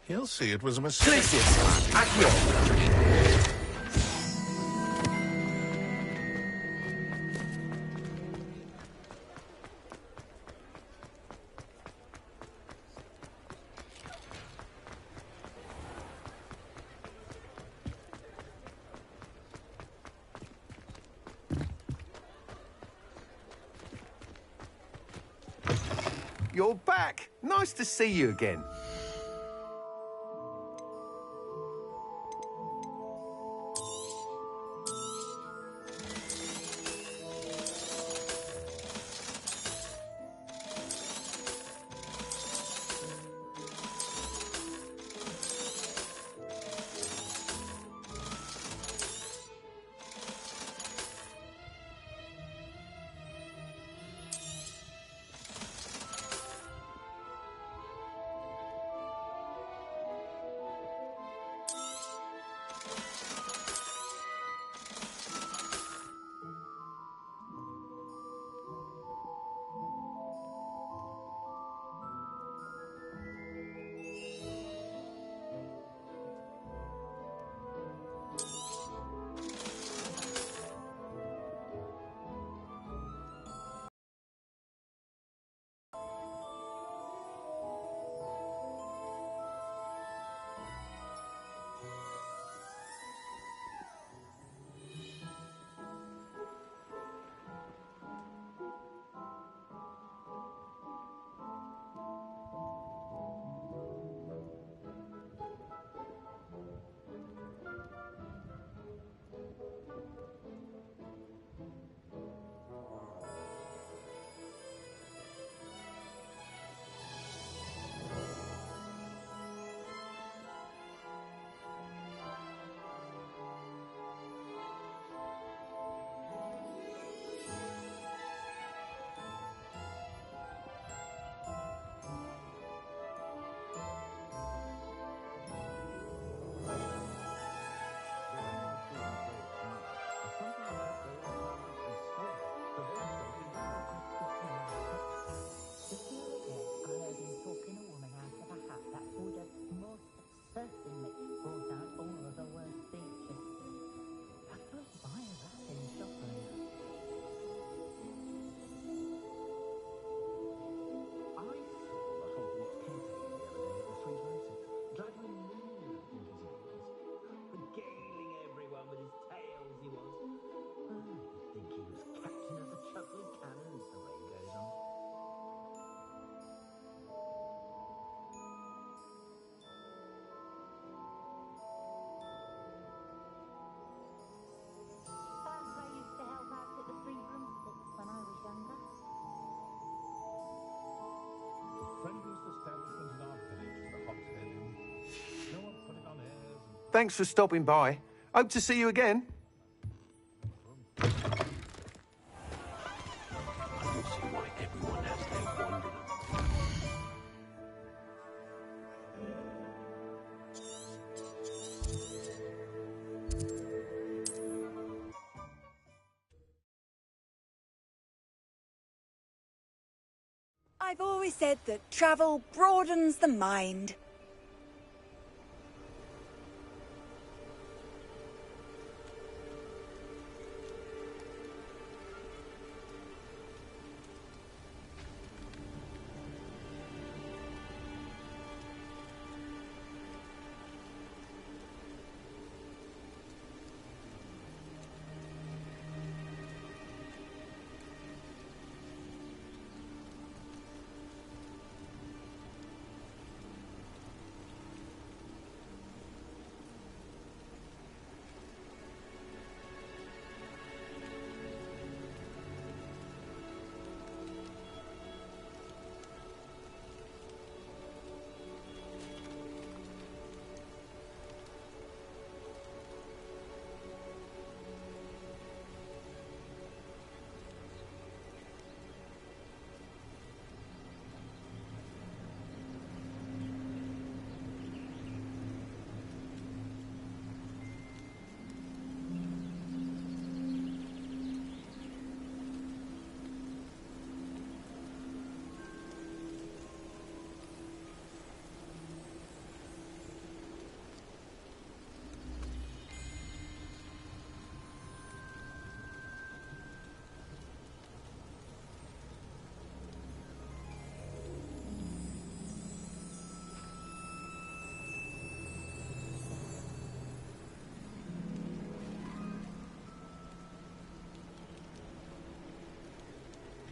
He'll see it was a mistake. You're back. Nice to see you again. Thanks for stopping by. Hope to see you again. I've always said that travel broadens the mind.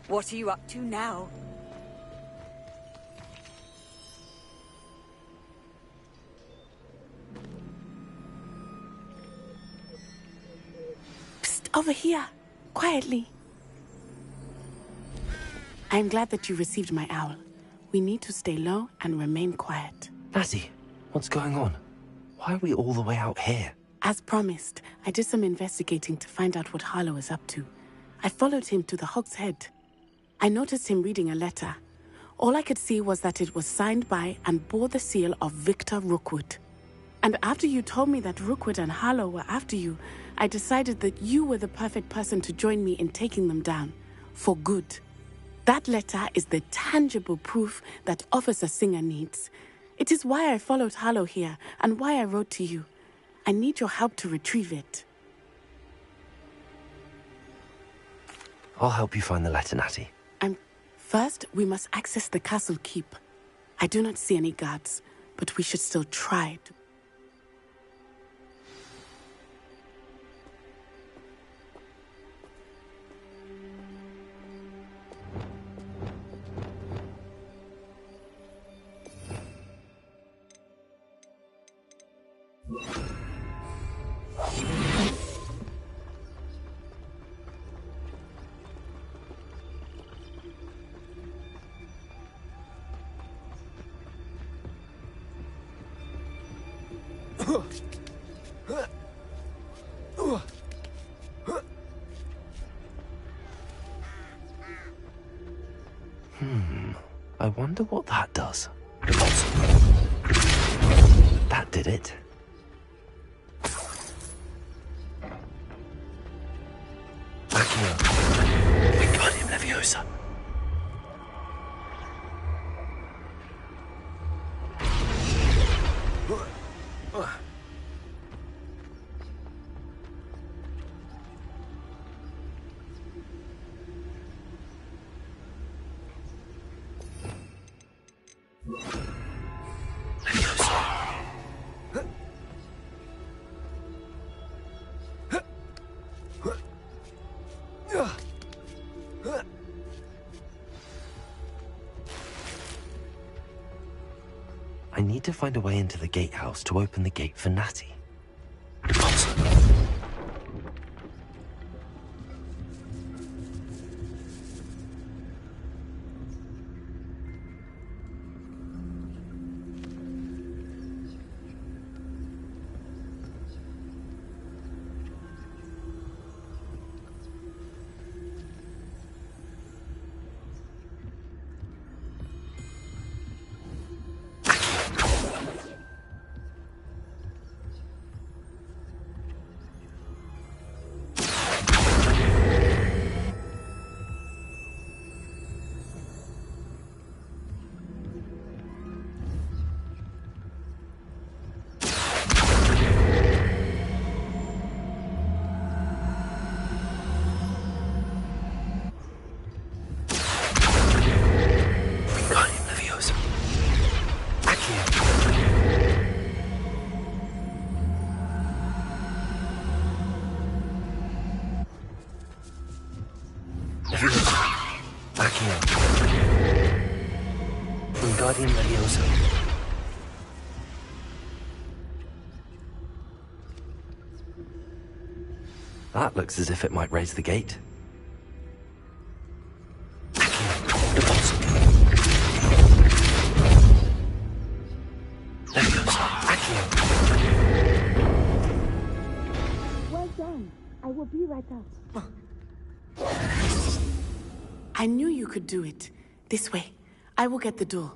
What are you up to now? Psst, over here. Quietly. I'm glad that you received my owl. We need to stay low and remain quiet. Natty, what's going on? Why are we all the way out here? As promised, I did some investigating to find out what Harlow is up to. I followed him to the Hog's Head. I noticed him reading a letter. All I could see was that it was signed by and bore the seal of Victor Rookwood. And after you told me that Rookwood and Harlow were after you, I decided that you were the perfect person to join me in taking them down. For good. That letter is the tangible proof that Officer Singer needs. It is why I followed Harlow here and why I wrote to you. I need your help to retrieve it. I'll help you find the letter, Natty. First, we must access the castle keep. I do not see any guards, but we should still try to... I wonder what that does. That did it. Wingardium Leviosa. I need to find a way into the gatehouse to open the gate for Natty. Wingardium Leviosa. That looks as if it might raise the gate. Well done. I will be right up. I knew you could do it. This way. I will get the door.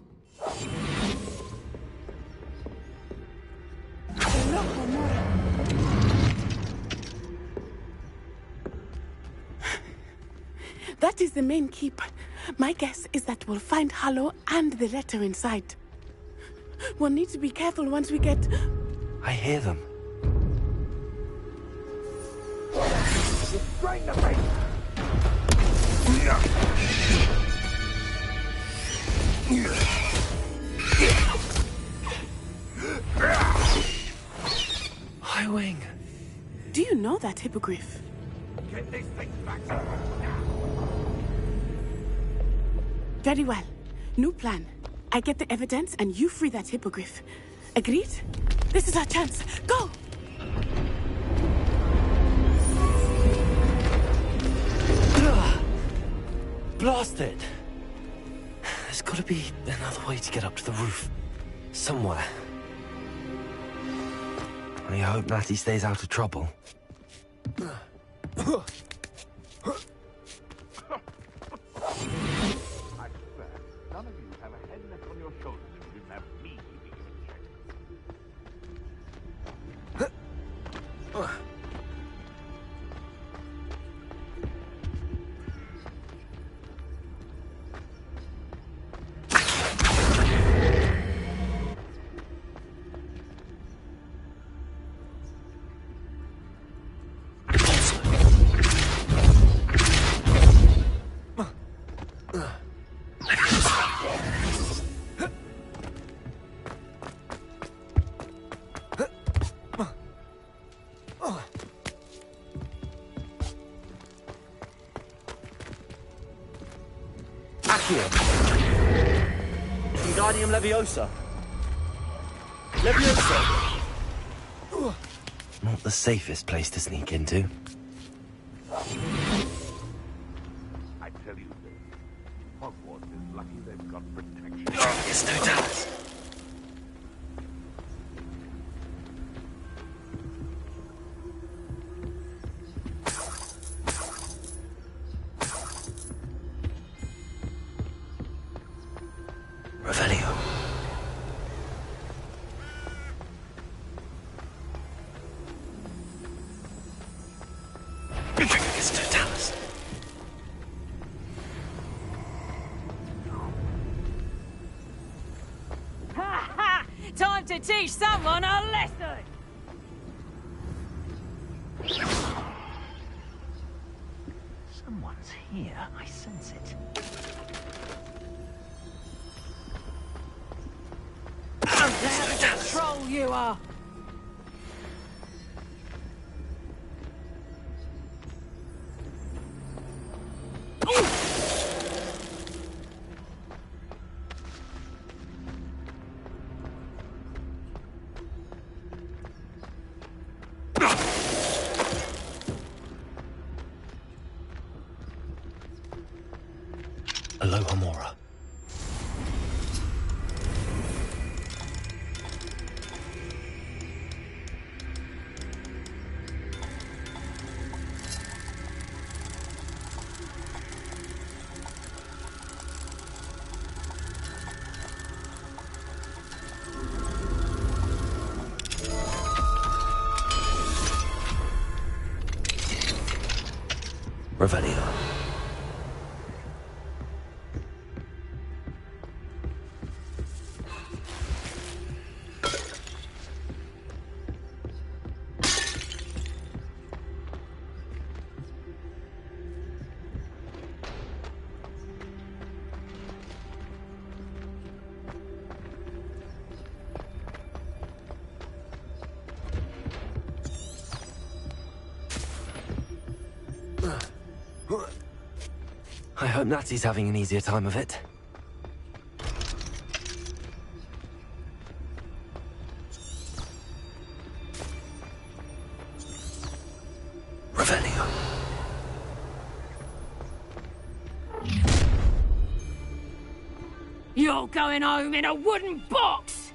That is the main keep. My guess is that we'll find Harlow and the letter inside. We'll need to be careful once we get... I hear them. Restrain the face! Highwing. Do you know that hippogriff? Get this thing back now! Very well. New plan. I get the evidence and you free that hippogriff. Agreed? This is our chance. Go! Blast it! There's gotta be another way to get up to the roof. Somewhere. I hope Natty stays out of trouble. None of you have a head left on your shoulders if you didn't have me being checked. Wingardium Leviosa. Leviosa! Not the safest place to sneak into. I tell you this, Hogwarts is lucky they've got protection. It's no doubt. Revelio. It's Totalis. Ha ha! Time to teach someone a lesson! Someone's here. I sense it. Troll you are! Alohomora. Revelio. I hope Natty's having an easier time of it. Revelio. You're going home in a wooden box!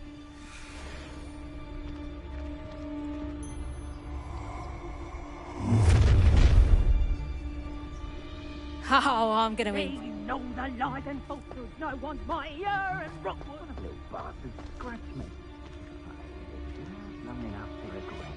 Oh, I'm gonna be. No, the lies and falsehoods, no one's mightier, and Rockwood. Little bastard, scratch me. Long enough to regret.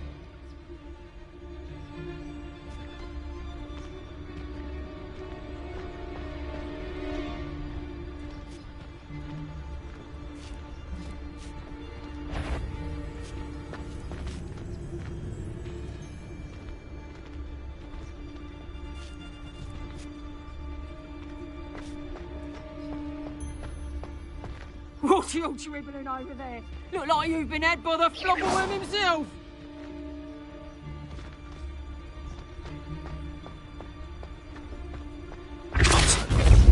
What are you dribbling over there? Look like you've been had by the flopperworm himself!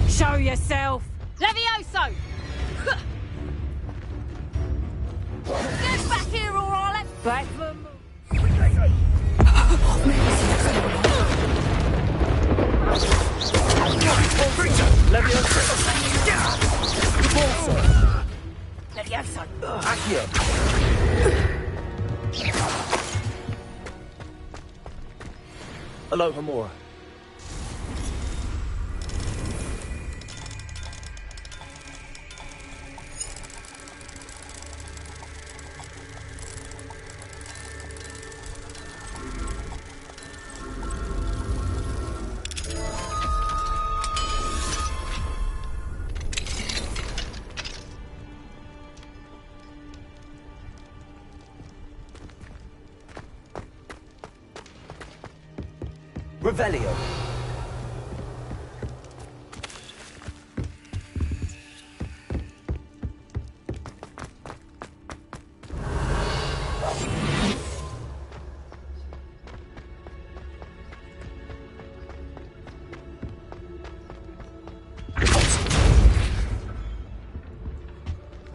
Show yourself! Levioso! Get back here, or I'll have back them! Levioso! Accio! Aloha Mora. Revelio.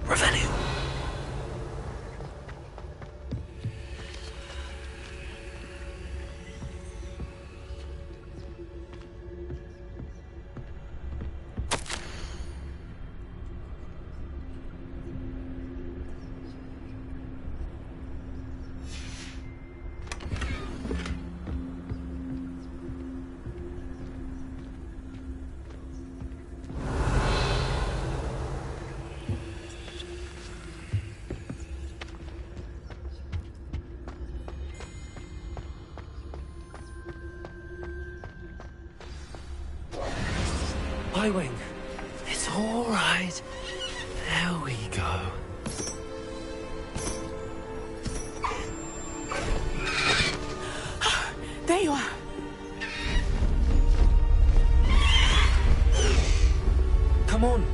Revelio. Highwing. It's all right. There we go. There you are. Come on.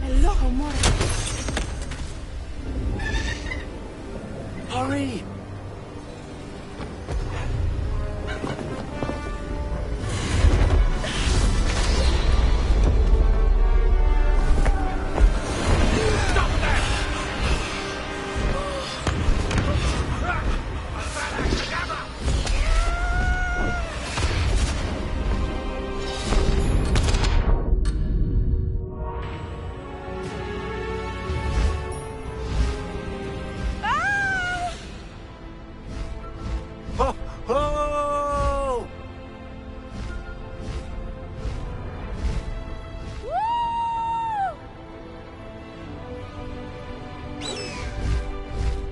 Aloha Mora. Hurry.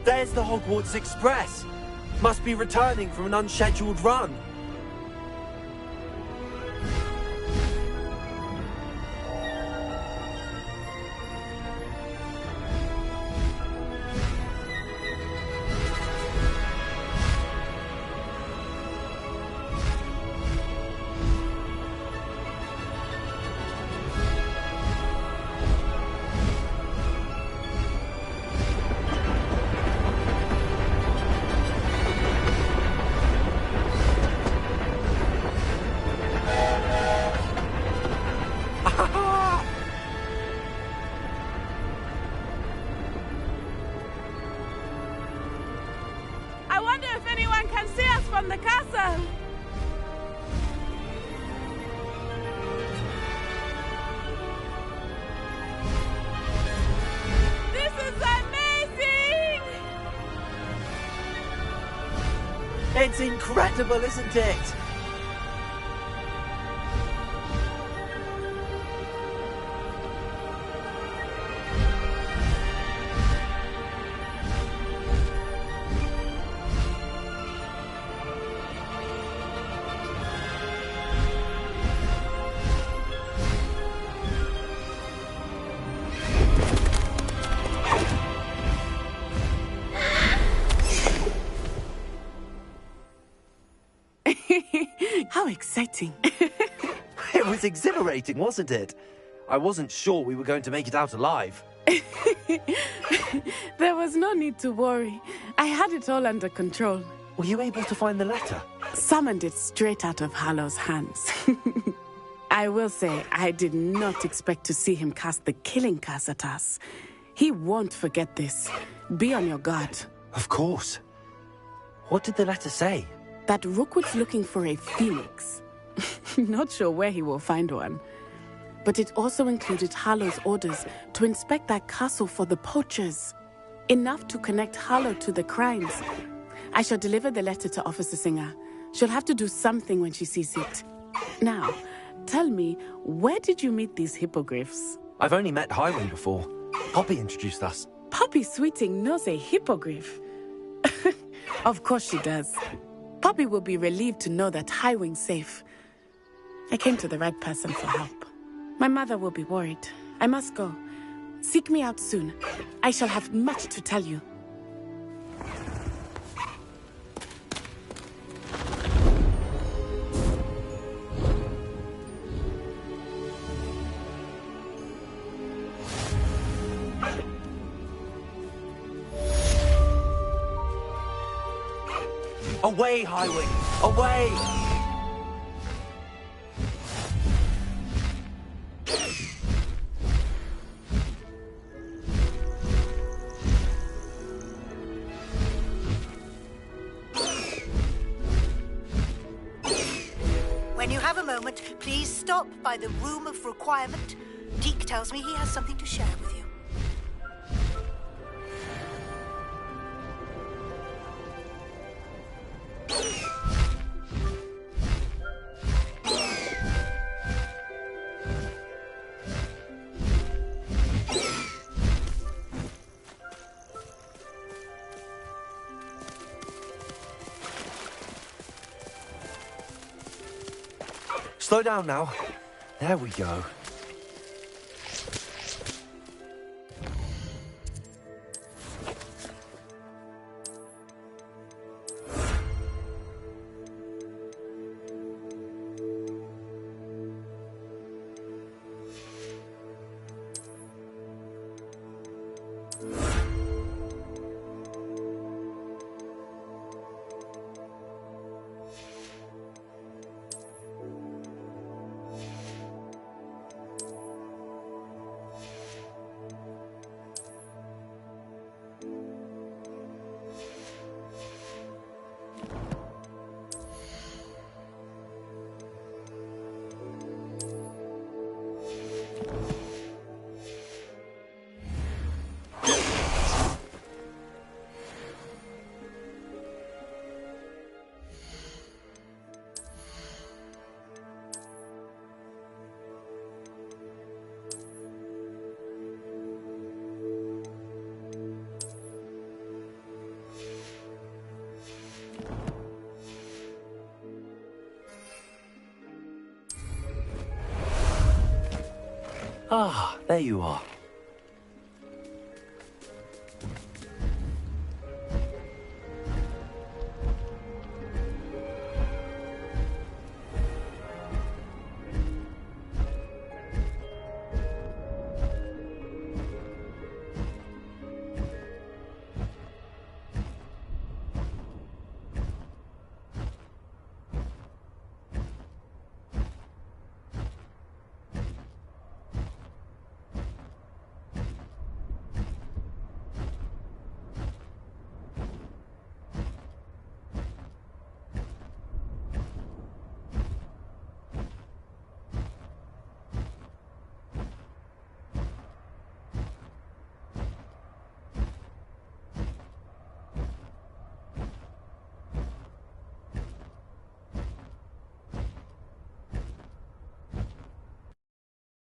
There's the Hogwarts Express. Must be returning from an unscheduled run. I wonder if anyone can see us from the castle. This is amazing! It's incredible, isn't it? How exciting. It was exhilarating, wasn't it? I wasn't sure we were going to make it out alive. There was no need to worry. I had it all under control. Were you able to find the letter? Summoned it straight out of Harlow's hands. I will say, I did not expect to see him cast the killing curse at us. He won't forget this. Be on your guard. Of course. What did the letter say? That Rookwood's looking for a phoenix. Not sure where he will find one. But it also included Harlow's orders to inspect that castle for the poachers. Enough to connect Harlow to the crimes. I shall deliver the letter to Officer Singer. She'll have to do something when she sees it. Now, tell me, where did you meet these hippogriffs? I've only met Highwing before. Poppy introduced us. Poppy Sweeting knows a hippogriff. Of course she does. Poppy will be relieved to know that Highwing's safe. I came to the right person for help. My mother will be worried. I must go. Seek me out soon. I shall have much to tell you. Away, Highwing! Away! When you have a moment, please stop by the Room of Requirement. Deke tells me he has something to share with you. Slow down now. There we go. Ah, there you are.